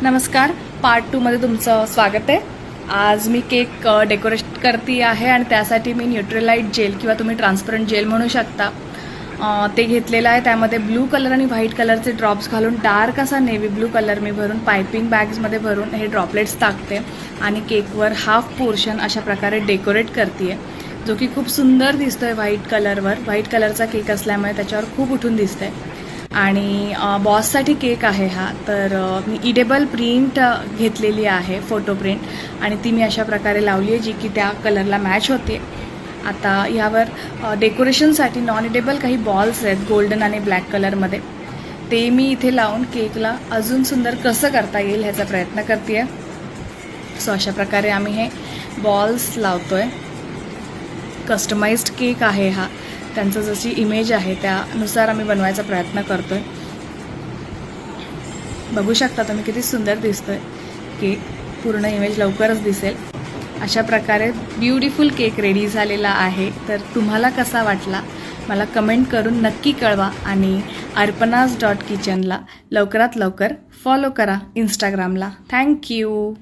नमस्कार, पार्ट 2 मध्ये तुमचं स्वागत आहे। आज मी केक डेकोरेट करते आहे आणि त्यासाठी मी न्यूट्रलाइट जेल किंवा तुम्ही ट्रान्सपरंट जेल म्हणू शकता ते घेतलेलं आहे। त्यामध्ये ब्लू कलर आणि व्हाईट कलरचे ड्रॉप्स घालून डार्क असा नेव्ही ब्लू कलर मी भरून पाइपिंग बॅग्समध्ये भरून हे ड्रॉपलेट्स टाकते आणि केकवर हाफ पोर्शन अशा प्रकारे डेकोरेट करते, जो की खूप सुंदर दिसतोय व्हाईट कलरवर। व्हाईट कलरचा केक असल्यामुळे त्याच्यावर खूप उठून दिसतंय। आणि बॉससाठी केक आहे हा, तर मी इडेबल प्रिंट घेतलेली आहे, फोटो प्रिंट, आणि ती मी अशा प्रकारे लावली आहे जी की त्या कलरला मॅच होते। आता यावर डेकोरेशनसाठी नॉन इडेबल काही बॉल्स आहेत गोल्डन आणि ब्लॅक कलरमध्ये, ते मी इथे लावून केकला अजून सुंदर कसं करता येईल ह्याचा प्रयत्न करते आहे। सो अशा प्रकारे आम्ही हे बॉल्स लावतोय। कस्टमाइज्ड केक आहे हा, त्यांचं जशी इमेज आहे त्यानुसार आम्ही बनवायचा प्रयत्न करतोय। बघू शकता तुम्ही किती सुंदर दिसतोय केक, पूर्ण इमेज लवकरच दिसेल। अशा प्रकारे ब्युटिफुल केक रेडी झालेला आहे। तर तुम्हाला कसा वाटला मला कमेंट करून नक्की कळवा आणि arpanas.kitchen ला लवकरात लवकर फॉलो करा इंस्टाग्रामला। थँक्यू।